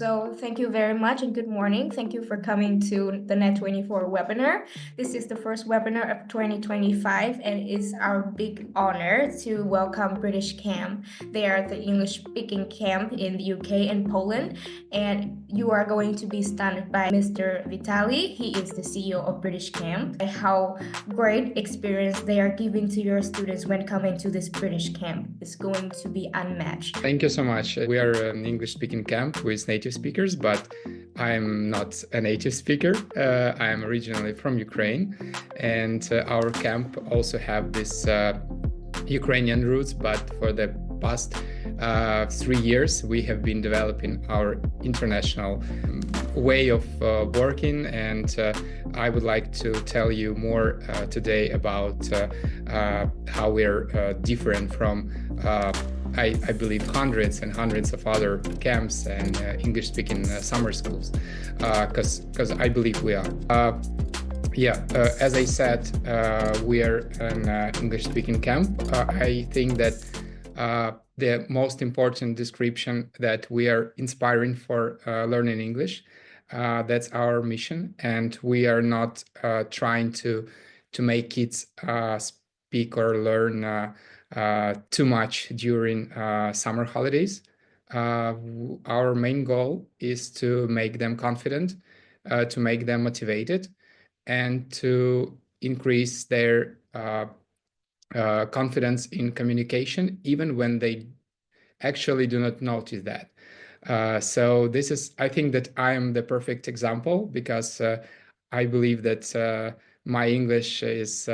So thank you very much and good morning. Thank you for coming to the Net24 webinar. This is the first webinar of 2025 and it's our big honor to welcome British Camp. They are the English speaking camp in the UK and Poland, and you are going to be stunned by Mr. Vitali. He is the CEO of British Camp. How great experience they are giving to your students when coming to this British camp is going to be unmatched. Thank you so much. We are an English-speaking camp with native speakers, but I'm not a native speaker. I am originally from Ukraine, and our camp also have this Ukrainian roots, but for the past 3 years, we have been developing our international way of working, and I would like to tell you more today about how we're different from I believe hundreds and hundreds of other camps and English-speaking summer schools, because I believe we are. As I said, we are an English-speaking camp. I think that the most important description that we are inspiring for learning English, that's our mission, and we are not trying to make kids speak or learn too much during summer holidays. Our main goal is to make them confident, to make them motivated, and to increase their confidence in communication, even when they actually do not notice that. So this is, I think that I am the perfect example, because I believe that my English is,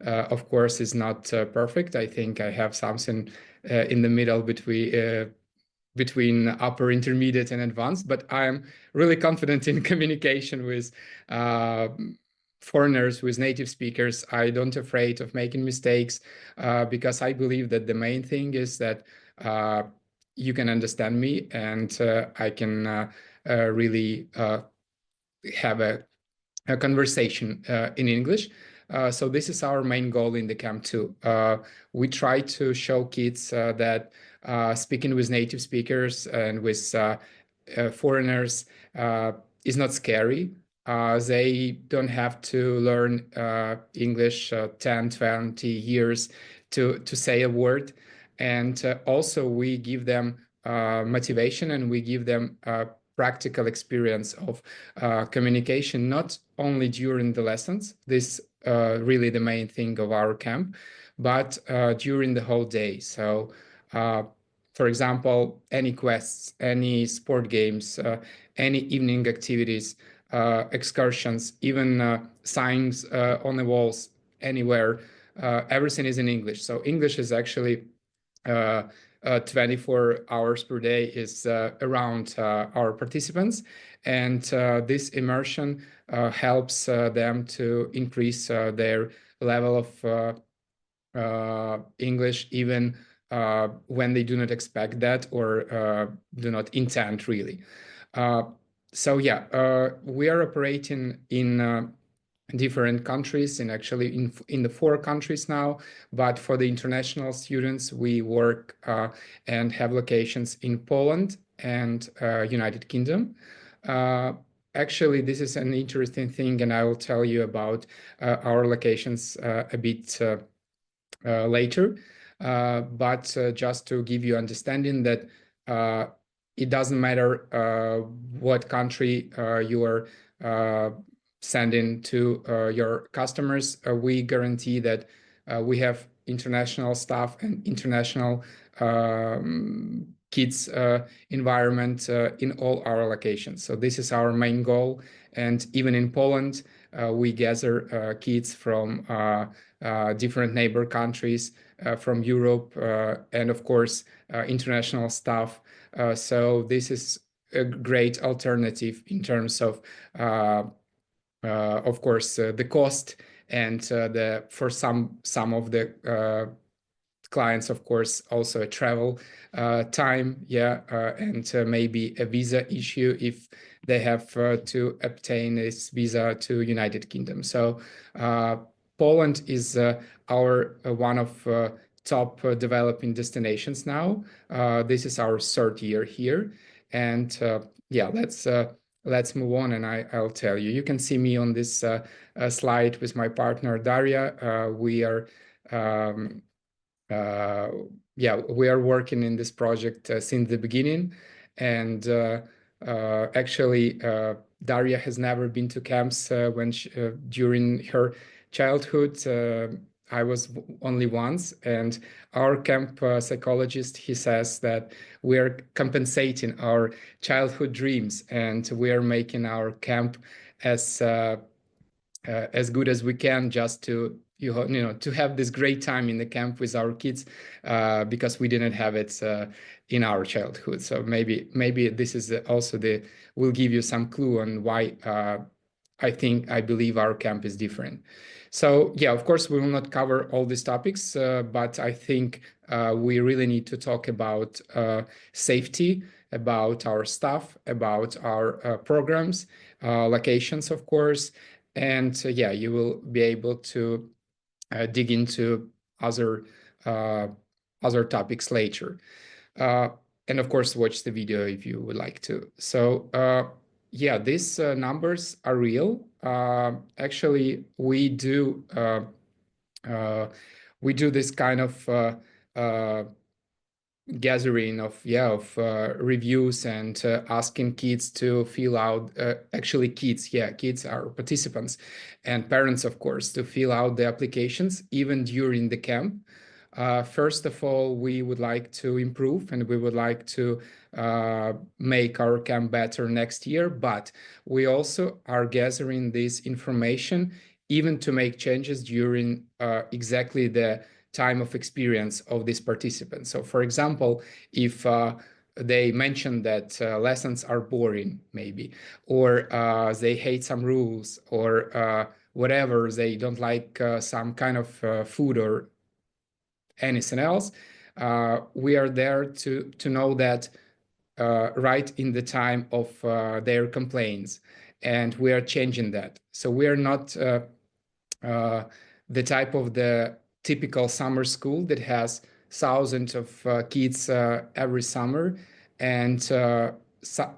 of course, is not perfect. I think I have something in the middle between upper, intermediate, and advanced, but I am really confident in communication with foreigners, with native speakers. I don't afraid of making mistakes, because I believe that the main thing is that you can understand me, and I can really have a conversation in English. So this is our main goal in the camp too. We try to show kids that speaking with native speakers and with foreigners is not scary. They don't have to learn English 10, 20 years to say a word. And also we give them motivation, and we give them practical experience of communication, not only during the lessons. This really the main thing of our camp, but during the whole day. So for example, any quests, any sport games, any evening activities, excursions, even signs on the walls, anywhere, everything is in English. So English is actually 24 hours per day is around our participants, and this immersion helps them to increase their level of English, even when they do not expect that or do not intend really. So we are operating in different countries, and actually in the 4 countries now. But for the international students, we work and have locations in Poland and United Kingdom. Actually, this is an interesting thing, and I will tell you about our locations a bit later. But just to give you understanding that it doesn't matter what country you are sending to your customers. We guarantee that we have international staff and international kids environment in all our locations. So this is our main goal. And even in Poland, we gather kids from different neighbor countries, from Europe, and of course, international staff. So this is a great alternative in terms of course, the cost, and for some of the clients, of course, also a travel time, and maybe a visa issue if they have to obtain this visa to United Kingdom. So Poland is our one of top developing destinations now. This is our 3rd year here, and yeah, let's move on, and I'll tell you. You can see me on this slide with my partner Daria. We are um, uh, yeah, we are working in this project since the beginning, and actually, Daria has never been to camps during her childhood. I was only once, and our camp psychologist, he says that we are compensating our childhood dreams, and we are making our camp as as good as we can, just to to have this great time in the camp with our kids, because we didn't have it in our childhood. So maybe this is also the will give you some clue on why I believe our camp is different. So yeah, of course we will not cover all these topics, but I think we really need to talk about safety, about our staff, about our programs, locations, of course, and yeah, you will be able to dig into other uh, other topics later, uh, and of course watch the video if you would like to. So yeah, these numbers are real. Actually, uh, we do this kind of uh, gathering of reviews, and asking kids to fill out, actually kids are participants, and parents of course, to fill out the applications even during the camp. First of all, we would like to improve, and we would like to make our camp better next year, but we also are gathering this information even to make changes during exactly the time of experience of these participants. So, for example, if they mention that lessons are boring, maybe, or they hate some rules, or whatever, they don't like some kind of food or anything else, we are there to know that right in the time of their complaints, and we are changing that. So we are not uh, the type of the typical summer school that has thousands of kids every summer, and so,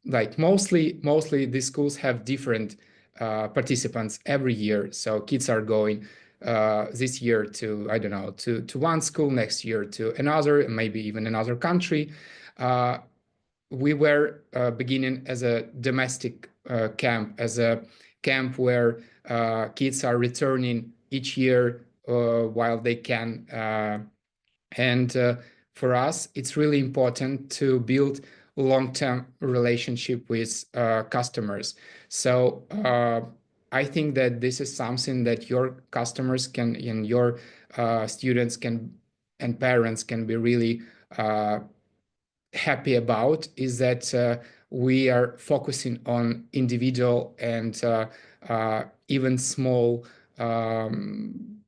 like mostly these schools have different participants every year. So kids are going this year to, I don't know, to one school, next year to another, and maybe even another country. Uh, we were beginning as a domestic camp, as a camp where kids are returning each year while they can. And for us, it's really important to build long-term relationship with customers. So I think that this is something that your customers can, and your students can, and parents can be really happy about, is that we are focusing on individual and even small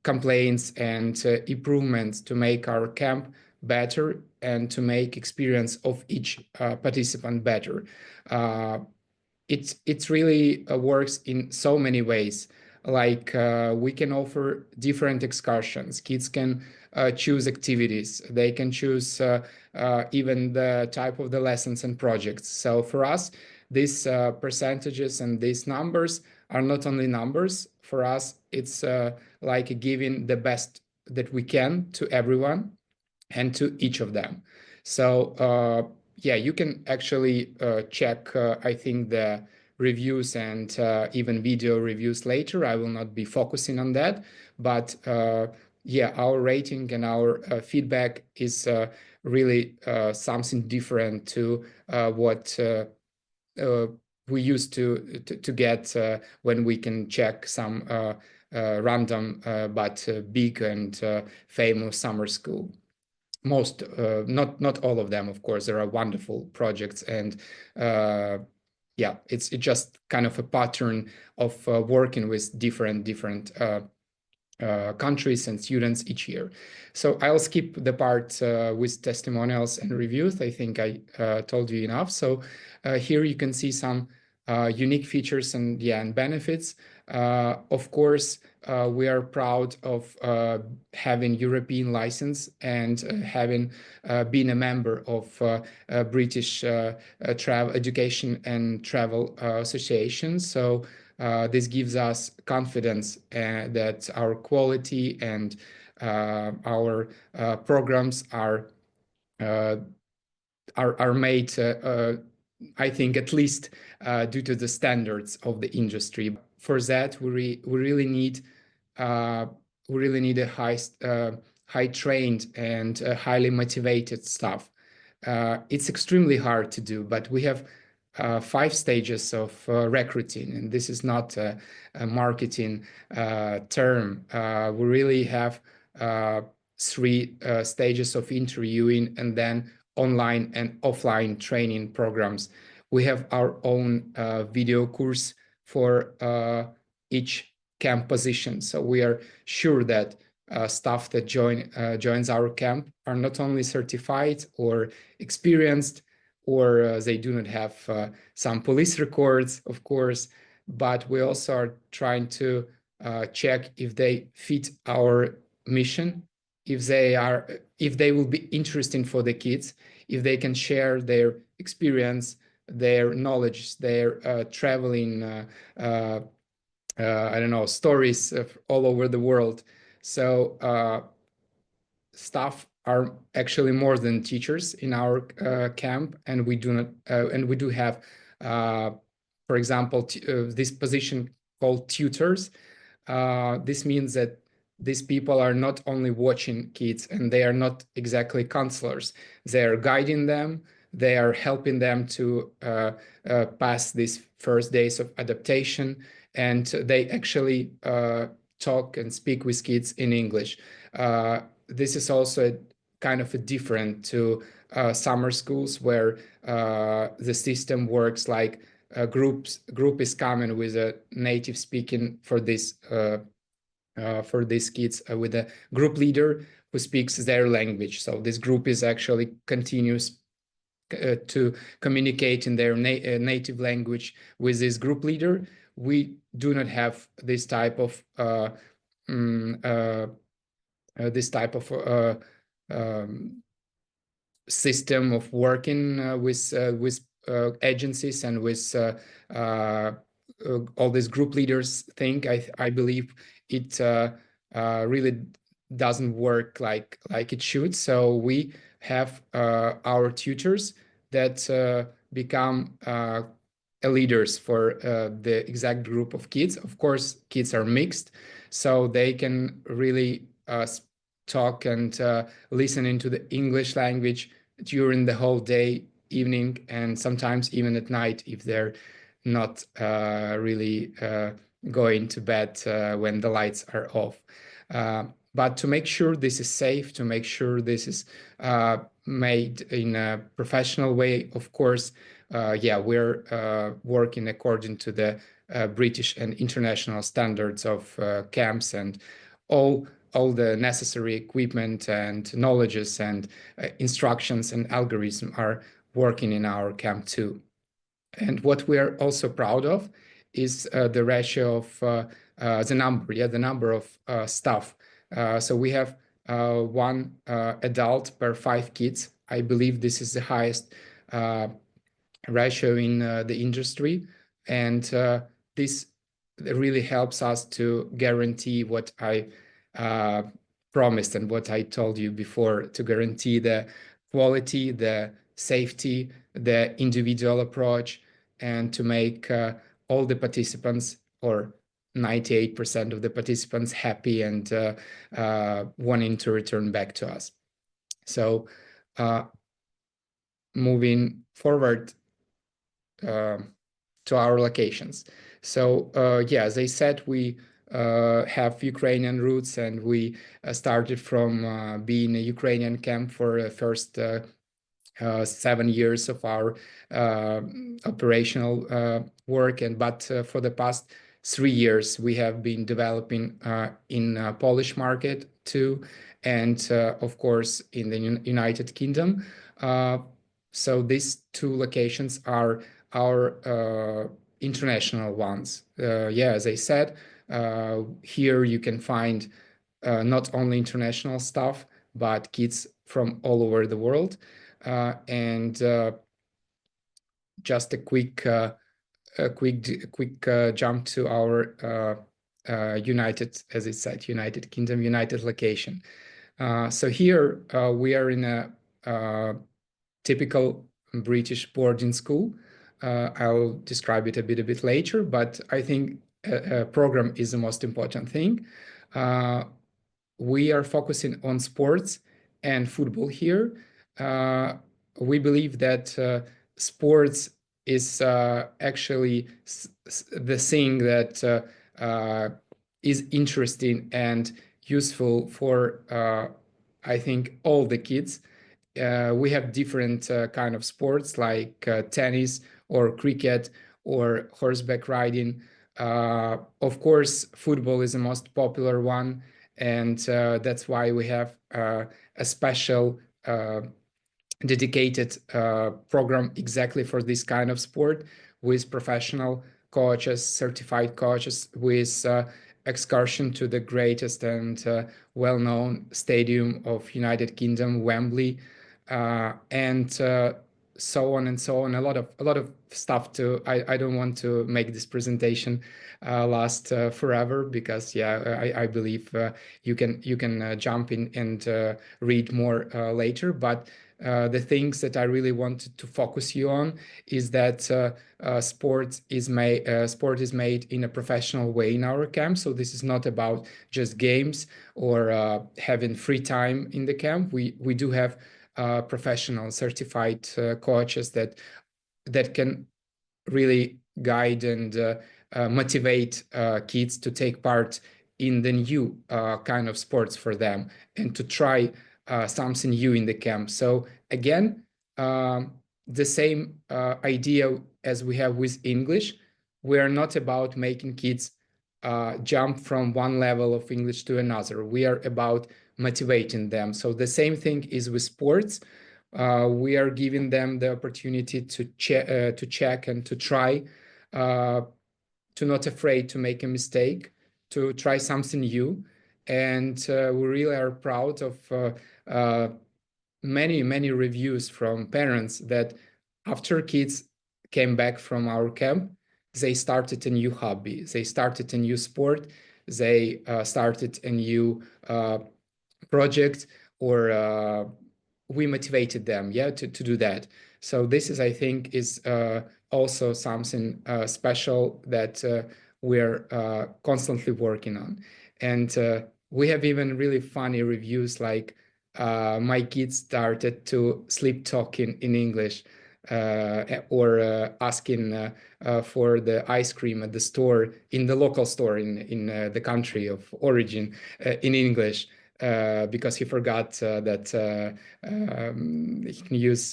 complaints and improvements to make our camp better, and to make experience of each participant better. Uh, it really works in so many ways. Like we can offer different excursions. Kids can choose activities. They can choose even the type of the lessons and projects. So for us, these percentages and these numbers are not only numbers. For us, it's like giving the best that we can to everyone and to each of them. So yeah, you can actually check, I think, the reviews and even video reviews later. I will not be focusing on that, but yeah, our rating and our feedback is really something different to what uh, we used to get when we can check some random but big and famous summer school. Most not all of them, of course. There are wonderful projects, and yeah, it's just kind of a pattern of working with different countries and students each year. So I'll skip the part with testimonials and reviews. I think I told you enough. So here you can see some unique features and benefits. Of course, we are proud of having European license and having been a member of British Travel Education and Travel Association. So this gives us confidence that our quality and our programs uh, are made, I think, at least due to the standards of the industry. For that, we really need uh, a high trained and highly motivated staff. It's extremely hard to do, but we have 5 stages of recruiting, and this is not a marketing term. We really have 3 stages of interviewing, and then online and offline training programs. We have our own video course for each camp position. So we are sure that staff that joins our camp are not only certified or experienced, or they do not have some police records, of course, but we also are trying to check if they fit our mission, if they will be interesting for the kids, if they can share their experience, their knowledge, their traveling uh, I don't know, stories all over the world. So staff are actually more than teachers in our camp, and we do have, uh, for example, this position called tutors. This means that these people are not only watching kids, and they are not exactly counselors. They are guiding them. They are helping them to pass these first days of adaptation, and they actually talk and speak with kids in English. This is also kind of a different to summer schools, where the system works like group is coming with a native speaking for these kids, with a group leader who speaks their language. So this group is actually continuous to communicate in their native language with this group leader. We do not have mm, this type of um, system of working with agencies and with all these group leaders thing. I believe it really doesn't work like it should. So we have our tutors that become leaders for the exact group of kids. Of course, kids are mixed, so they can really talk and listen into the English language during the whole day, evening, and sometimes even at night if they're not really going to bed when the lights are off. But to make sure this is safe, to make sure this is made in a professional way, of course, yeah, we're working according to the British and international standards of camps, and all the necessary equipment and knowledges and instructions and algorithms are working in our camp too. And what we are also proud of is the ratio of the number of staff. So we have 1 adult per 5 kids. I believe this is the highest ratio in the industry, and this really helps us to guarantee what I uh, promised and what I told you before, to guarantee the quality, the safety, the individual approach, and to make all the participants, or 98% of the participants, happy and wanting to return back to us. So uh, moving forward to our locations. So yeah, as I said, we have Ukrainian roots, and we started from being a Ukrainian camp for the first 7 years of our uh, operational work, but for the past 3 years we have been developing in Polish market too, and of course in the United Kingdom. So these 2 locations are our international ones. Yeah, as I said, here you can find not only international stuff, but kids from all over the world. And just a quick jump to our United, as it said, United Kingdom, United location. So here we are in a typical British boarding school. I'll describe it a bit later, but I think a program is the most important thing. Uh, we are focusing on sports and football here. Uh, we believe that sports is actually the thing that is interesting and useful for, I think, all the kids. We have different kind of sports like tennis or cricket or horseback riding. Of course, football is the most popular one, and that's why we have a special dedicated program exactly for this kind of sport, with professional coaches, certified coaches, with excursion to the greatest and well-known stadium of United Kingdom, Wembley, and so on and so on. A lot of stuff to. I don't want to make this presentation last forever, because yeah, I believe you can jump in and read more later. But the things that I really wanted to focus you on is that sport is made in a professional way in our camp. So this is not about just games or having free time in the camp. We do have professional certified coaches that can really guide and motivate kids to take part in the new kind of sports for them, and to try something new in the camp. So again, um, the same idea as we have with English. We are not about making kids jump from one level of English to another. We are about motivating them. So the same thing is with sports. We are giving them the opportunity to check and to try, uh, to not afraid to make a mistake, to try something new. And we really are proud of many reviews from parents that after kids came back from our camp, they started a new hobby, they started a new sport, they started a new project, or we motivated them, yeah, to do that. So this is, I think, is also something special that we're constantly working on. And we have even really funny reviews, like my kids started to sleep talking in English, or asking for the ice cream at the store, in the local store in the country of origin, in English, because he forgot that he can use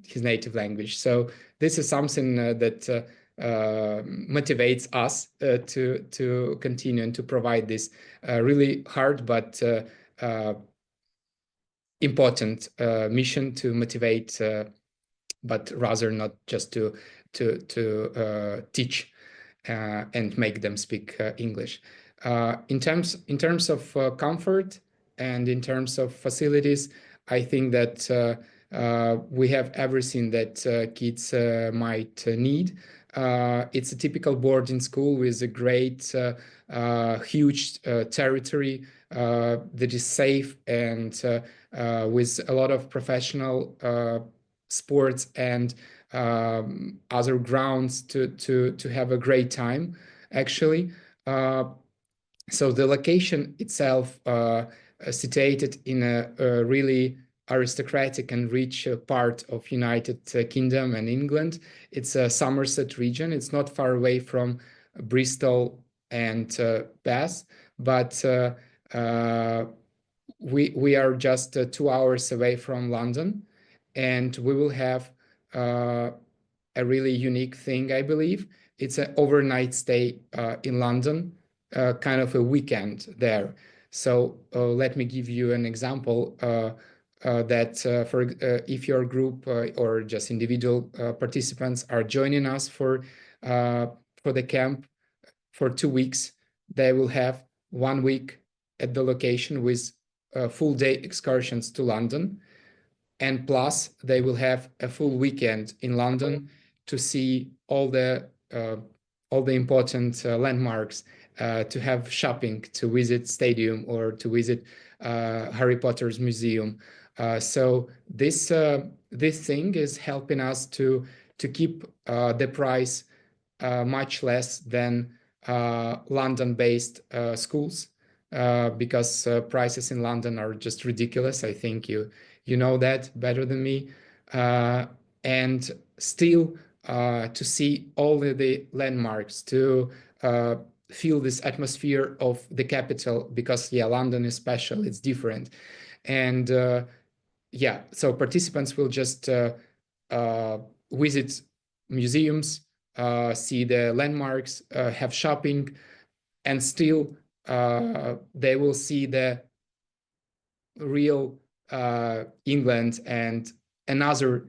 his native language. So this is something that motivates us to continue and to provide this really hard but important mission, to motivate, but rather not just to teach and make them speak English. In terms of comfort and in terms of facilities, I think that we have everything that kids might need. It's a typical boarding school with a great, huge territory that is safe, and with a lot of professional sports and other grounds to have a great time, actually. Uh, so the location itself, situated in a really aristocratic and rich part of United Kingdom and England. It's a Somerset region. It's not far away from Bristol and Bath, but uh, we are just 2 hours away from London, and we will have uh, a really unique thing, I believe. It's an overnight stay in London, kind of a weekend there. So let me give you an example, that for if your group or just individual participants are joining us for for the camp for 2 weeks. They will have 1 week at the location with full day excursions to London, and plus they will have a full weekend in London to see all the important landmarks, to have shopping, to visit stadium, or to visit Harry Potter's museum. So this thing is helping us to keep the price much less than London-based schools, because prices in London are just ridiculous. I think you know that better than me. Uh, and still, to see all the landmarks, to feel this atmosphere of the capital, because yeah, London is special, it's different. And yeah, so participants will just uh, visit museums, see the landmarks, have shopping, and still they will see the real England, and another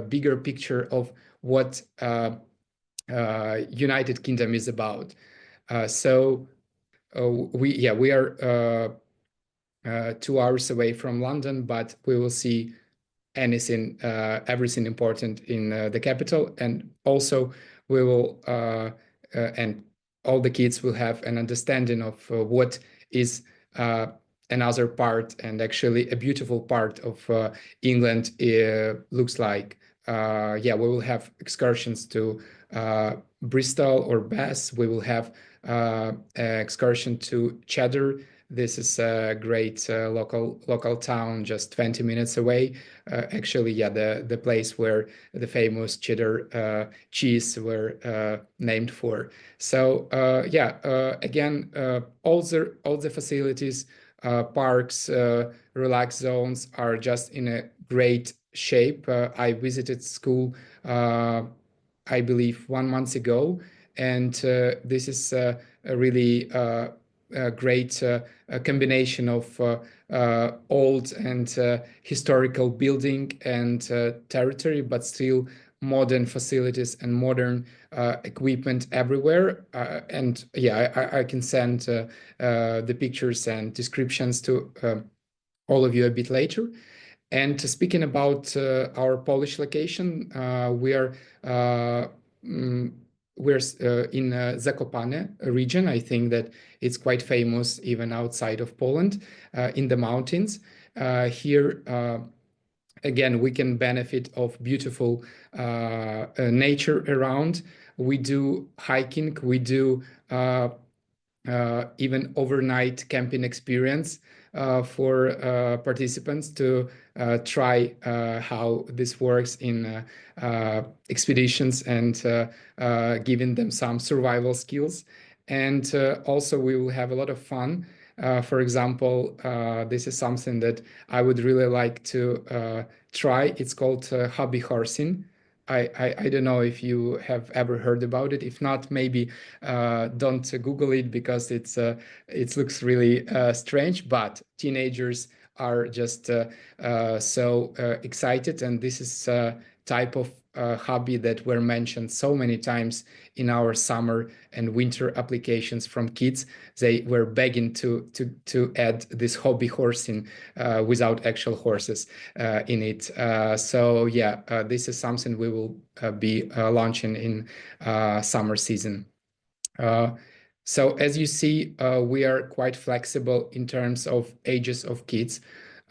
bigger picture of what United Kingdom is about. So we are 2 hours away from London, but we will see anything, everything important in the capital, and also we will and all the kids will have an understanding of what is another part, and actually a beautiful part of England looks like. Yeah, we will have excursions to Bristol or Bath. We will have excursion to Cheddar. This is a great local town just 20 minutes away. Actually, yeah, the place where the famous cheddar cheese were named for. So yeah, again, all the facilities, parks, relax zones are just in a great shape. I visited school, I believe, 1 month ago, and this is a really a great combination of old and historical building and territory, but still modern facilities and modern equipment everywhere. And yeah, I can send the pictures and descriptions to all of you a bit later. And speaking about our Polish location, uh, mm, we're in Zakopane region. I think that it's quite famous even outside of Poland, in the mountains. Here, again, we can benefit of beautiful nature around. We do hiking, we do even overnight camping experience for participants to try how this works in expeditions, and giving them some survival skills. And also we will have a lot of fun. For example, this is something that I would really like to try. It's called hobby horsing. I don't know if you have ever heard about it. If not, maybe don't Google it, because it looks really strange. But teenagers are just so excited, and this is type of hobby that were mentioned so many times in our summer and winter applications from kids. They were begging to add this hobby horsing without actual horses in it. So yeah, this is something we will be launching in summer season. Uh, so as you see, we are quite flexible in terms of ages of kids.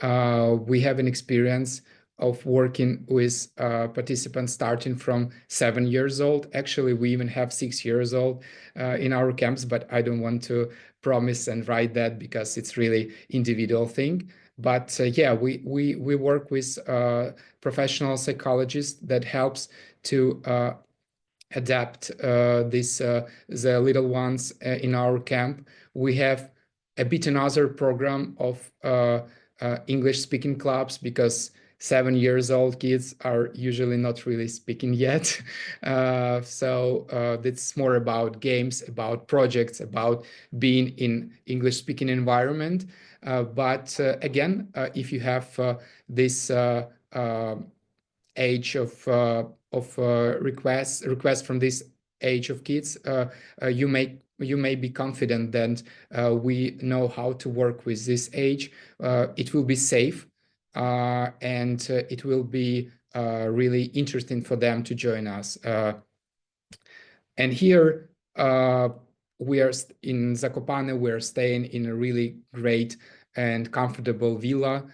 We have an experience of working with participants starting from 7 years old. Actually, we even have 6 years old in our camps, but I don't want to promise and write that, because it's really individual thing. But yeah, we work with professional psychologists that helps to adapt the little ones in our camp. We have a bit another program of English speaking clubs, because 7 years old kids are usually not really speaking yet. So it's more about games, about projects, about being in English speaking environment. But again, if you have this age of requests from this age of kids, you may be confident that we know how to work with this age. It will be safe, and it will be really interesting for them to join us. And here we are in Zakopane. We're staying in a really great and comfortable villa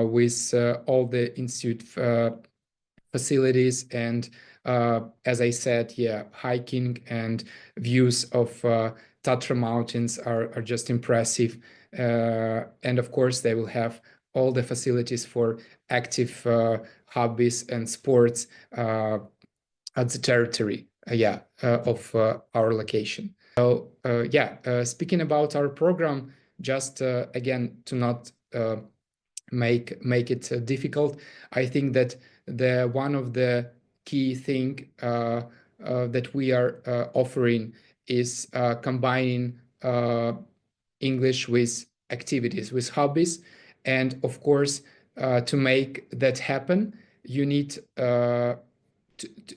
with all the institute facilities, and as I said, yeah, hiking and views of Tatra Mountains are just impressive. And of course, they will have all the facilities for active hobbies and sports at the territory, of our location. So speaking about our program, just again to not make it difficult, I think that the one of the key thing that we are offering is combining English with activities, with hobbies, and of course, to make that happen, you need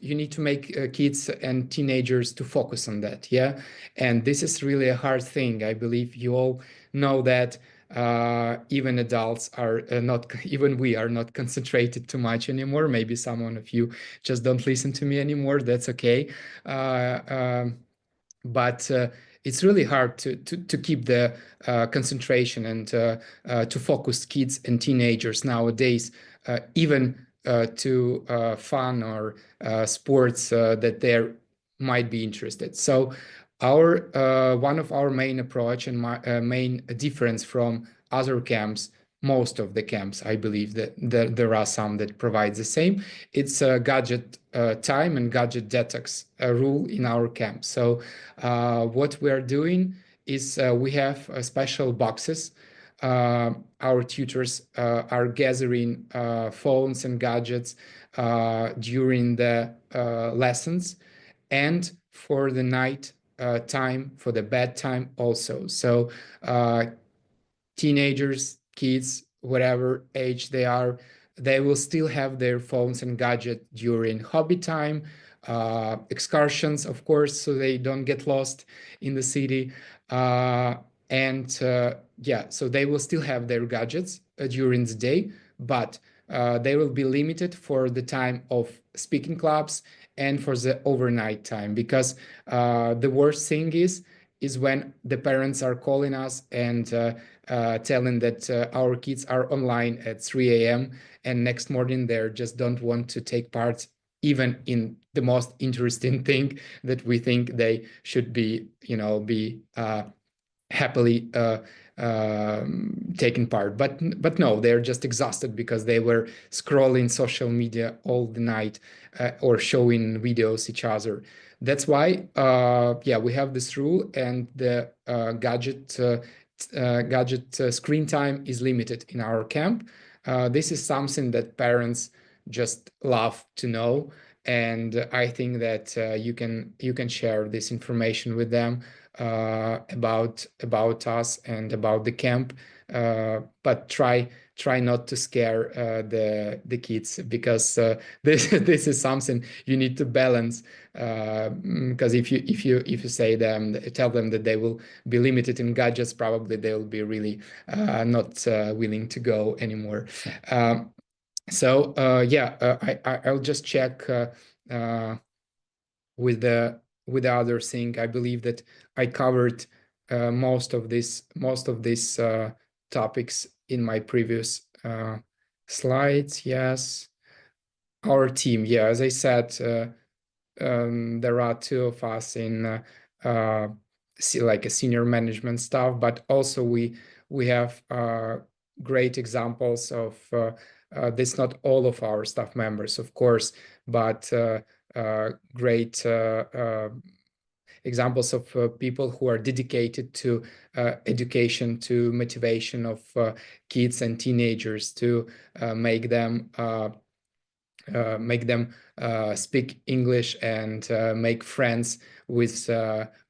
you need to make kids and teenagers to focus on that. Yeah, and this is really a hard thing. I believe you all know that even adults are not, even we are not concentrated too much anymore. Maybe someone of you just don't listen to me anymore. That's okay. But it's really hard to keep the concentration and to focus kids and teenagers nowadays, even to fun or sports that they might be interested. So our one of our main approach and main difference from other camps, most of the camps, I believe that there are some that provide the same. It's a gadget time and gadget detox rule in our camp. So what we are doing is we have special boxes. Our tutors are gathering phones and gadgets during the lessons, and for the night time, for the bedtime also. So teenagers, kids, whatever age they are, they will still have their phones and gadget during hobby time, excursions, of course, so they don't get lost in the city. And yeah, so they will still have their gadgets during the day, but they will be limited for the time of speaking clubs and for the overnight time, because the worst thing is when the parents are calling us and telling that our kids are online at 3 a.m. and next morning they just don't want to take part even in the most interesting thing that we think they should be, be happily taking part. But no, they're just exhausted because they were scrolling social media all the night or showing videos each other. That's why we have this rule, and the gadget screen time is limited in our camp. This is something that parents just love to know, and I think that you can share this information with them about us and about the camp. But try not to scare the kids, because this is something you need to balance. Because if you tell them that they will be limited in gadgets, probably they will be really not willing to go anymore. So I'll just check uh, with the other thing. I believe that I covered most of these topics in my previous slides. Yes, our team. Yeah, as I said, there are two of us in like a senior management staff, but also we have great examples of this. Not all of our staff members, of course, but great examples of people who are dedicated to education, to motivation of kids and teenagers, to make them speak English and make friends with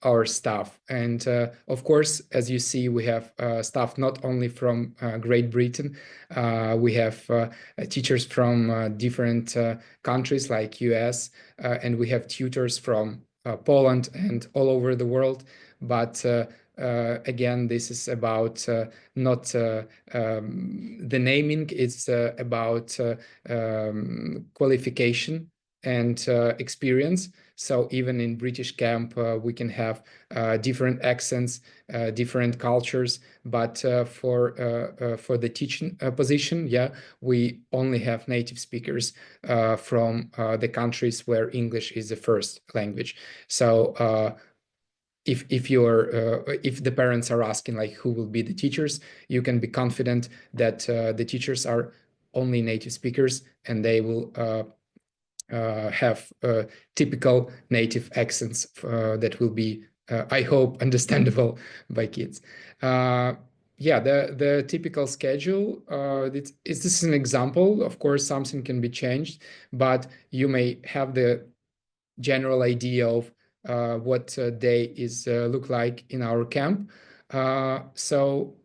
our staff. And of course, as you see, we have staff not only from Great Britain, we have teachers from different countries like US, and we have tutors from Poland and all over the world. But again, this is about not the naming, it's about qualification and experience. So even in British camp, we can have different accents, different cultures, but for the teaching position, yeah, we only have native speakers from the countries where English is the first language. So if the parents are asking like who will be the teachers, you can be confident that the teachers are only native speakers, and they will have typical native accents that will be, I hope, understandable by kids. Yeah, the typical schedule. This is an example. Of course, something can be changed, but you may have the general idea of what day is look like in our camp. So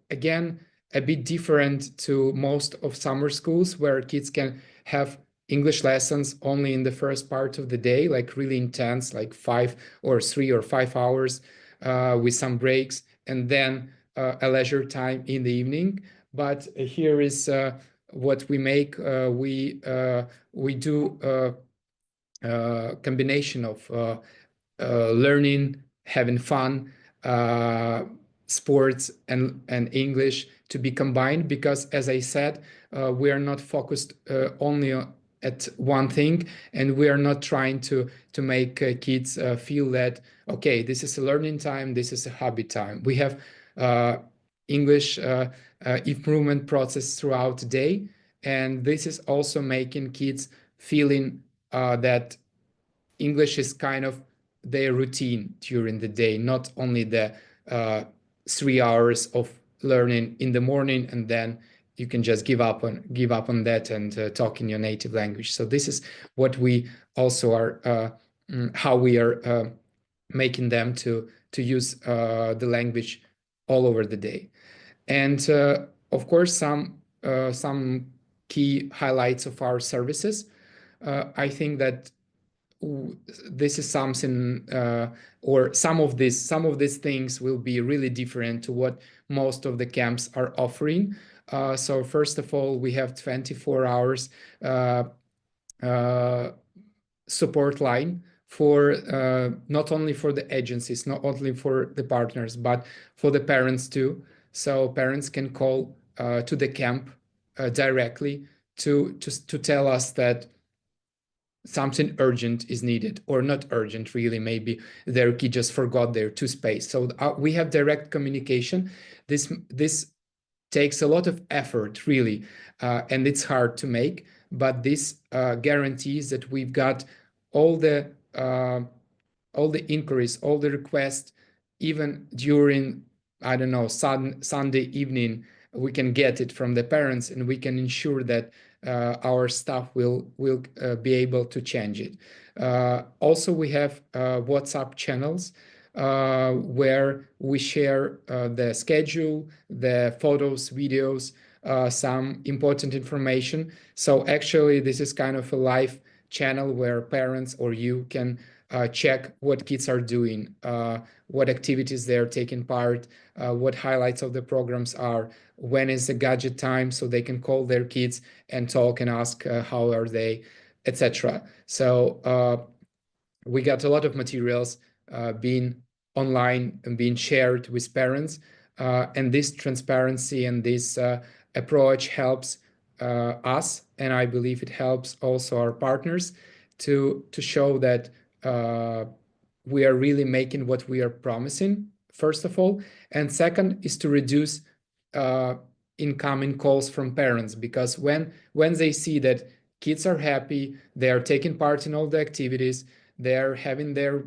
again, a bit different to most of summer schools where kids can have English lessons only in the first part of the day, like really intense, like 3 or 5 hours with some breaks, and then a leisure time in the evening. But here is what we make. We do combination of learning, having fun, uh, sports, and English to be combined. Because, as I said, we are not focused only at one thing, and we are not trying to make kids feel that okay, this is a learning time, this is a hobby time. We have English improvement process throughout the day, and this is also making kids feeling that English is kind of their routine during the day, not only the 3 hours of learning in the morning and then you can just give up on that and talk in your native language. So this is what we also are how we are making them to use the language all over the day. And of course, some key highlights of our services. I think that this is something or some of these things will be really different to what most of the camps are offering. So first of all, we have 24 hours uh, support line for not only for the agencies, not only for the partners, but for the parents too. So parents can call to the camp directly to tell us that something urgent is needed, or not urgent really, maybe their kid just forgot their toothpaste. So we have direct communication. This takes a lot of effort really, and it's hard to make, but this guarantees that we've got all the all the inquiries, all the requests, even during, I don't know, Sunday evening, we can get it from the parents, and we can ensure that our staff will be able to change it. Also, we have WhatsApp channels where we share the schedule, the photos, videos, some important information. So actually, this is kind of a live channel where parents or you can check what kids are doing, what activities they're taking part, what highlights of the programs are, when is the gadget time, so they can call their kids and talk and ask how are they, etc. So we got a lot of materials being online and being shared with parents, and this transparency and this approach helps us, and I believe it helps also our partners to show that uh, we are really making what we are promising, first of all, and second is to reduce uh, incoming calls from parents, because when they see that kids are happy, they are taking part in all the activities, they're having their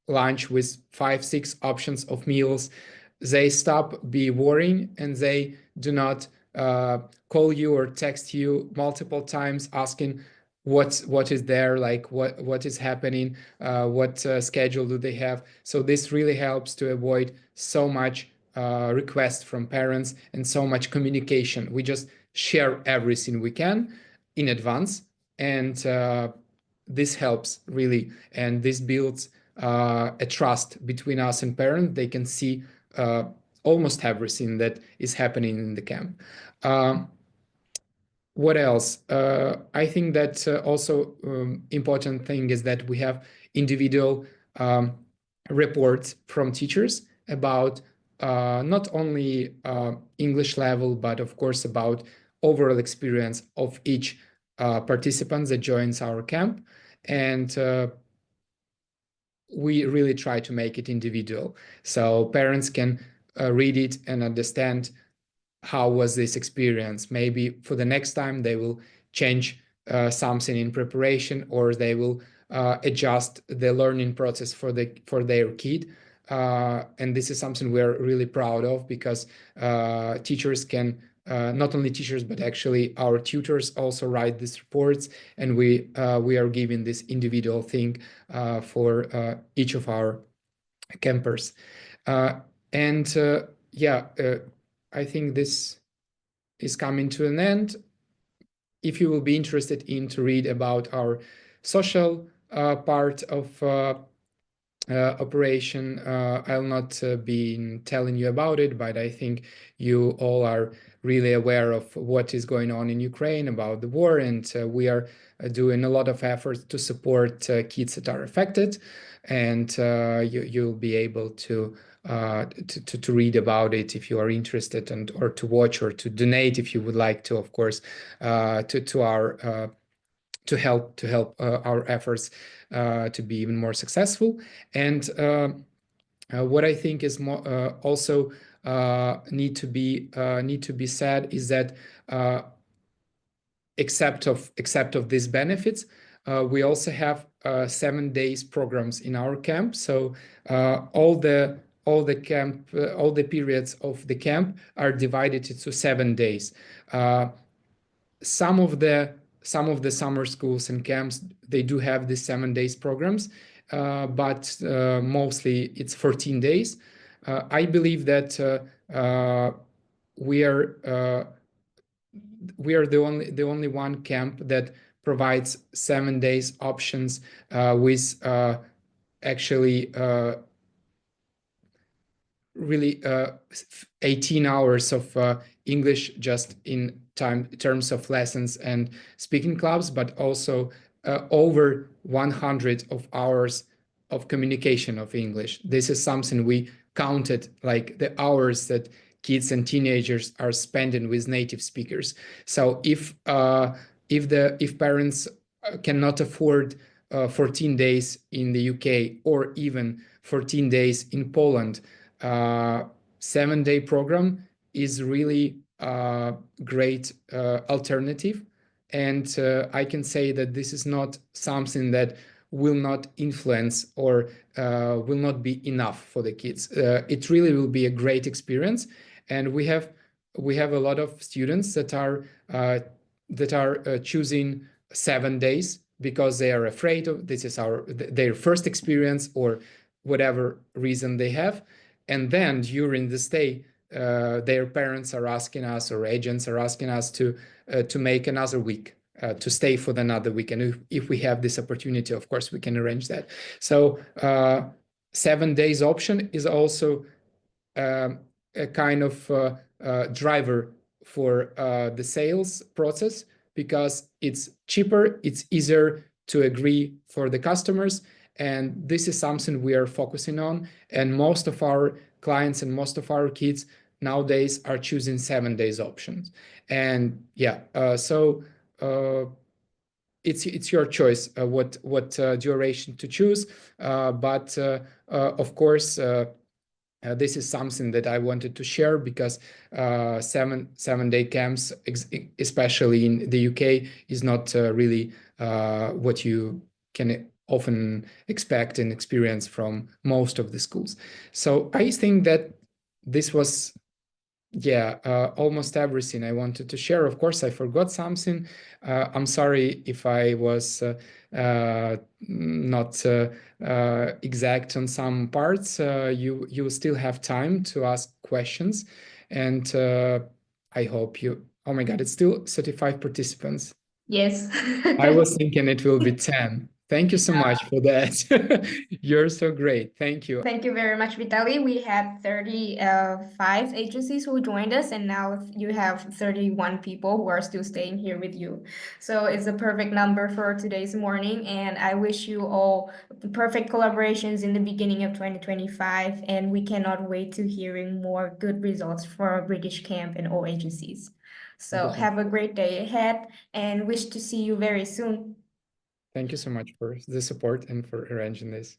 lunch with 5 6 options of meals, they stop be worrying, and they do not call you or text you multiple times asking what is there, like what is happening, what schedule do they have. So this really helps to avoid so much requests from parents and so much communication. We just share everything we can in advance, and this helps really, and this builds a trust between us and parents. They can see uh, almost everything that is happening in the camp. Um, what else? I think that also important thing is that we have individual um, reports from teachers about not only English level, but of course about overall experience of each participant that joins our camp. And we really try to make it individual, so parents can read it and understand how was this experience. Maybe for the next time they will change something in preparation, or they will adjust the learning process for their kid. And this is something we're really proud of, because teachers can not only teachers, but actually our tutors also write these reports, and we are giving this individual thing for each of our campers. Uh, and yeah, I think this is coming to an end. If you will be interested in to read about our social part of operation, I'll not be telling you about it, but I think you all are really aware of what is going on in Ukraine about the war, and we are doing a lot of efforts to support kids that are affected, and you'll be able to read about it if you are interested, and or to watch or to donate if you would like to, of course, to our to help our efforts to be even more successful. And what I think is also need to be said is that uh, except of these benefits, we also have 7 days programs in our camp. So all the periods of the camp are divided into 7 days. Uh, some of the some of the summer schools and camps, they do have these 7 days programs, but mostly it's 14 days. I believe that we are we are the only one camp that provides 7 days options with actually really 18 hours of English just in terms of lessons and speaking clubs, but also over 100 of hours of communication of English. This is something we counted, like the hours that kids and teenagers are spending with native speakers. So if parents cannot afford 14 days in the UK, or even 14 days in Poland, 7 day program is really a great alternative. And I can say that this is not something that will not influence or will not be enough for the kids. It really will be a great experience. And we have a lot of students that are choosing 7 days because they are afraid of this is their first experience, or whatever reason they have. And then during the stay, their parents are asking us, or agents are asking us to make another week, to stay for another week. And if we have this opportunity, of course, we can arrange that. So 7 days option is also a kind of driver for the sales process, because it's cheaper, it's easier to agree for the customers. And this is something we are focusing on. And most of our clients and most of our kids nowadays are choosing 7 days options. And yeah, so it's your choice what duration to choose. But of course, this is something that I wanted to share, because 7 day camps, especially in the UK, is not really what you can often expect and experience from most of the schools. So I think that this was Yeah, almost everything I wanted to share. Of course, I forgot something. I'm sorry if I was not exact on some parts. You still have time to ask questions, and I hope you. Oh my God, it's still 35 participants. Yes. I was thinking it will be 10. Thank you so much for that. You're so great. Thank you. Thank you very much, Vitali. We had 35 agencies who joined us, and now you have 31 people who are still staying here with you. So it's a perfect number for today's morning, and I wish you all perfect collaborations in the beginning of 2025, and we cannot wait to hearing more good results for our British camp and all agencies. Thank you So so much. have a great day ahead, and wish to see you very soon. Thank you so much for the support and for arranging this.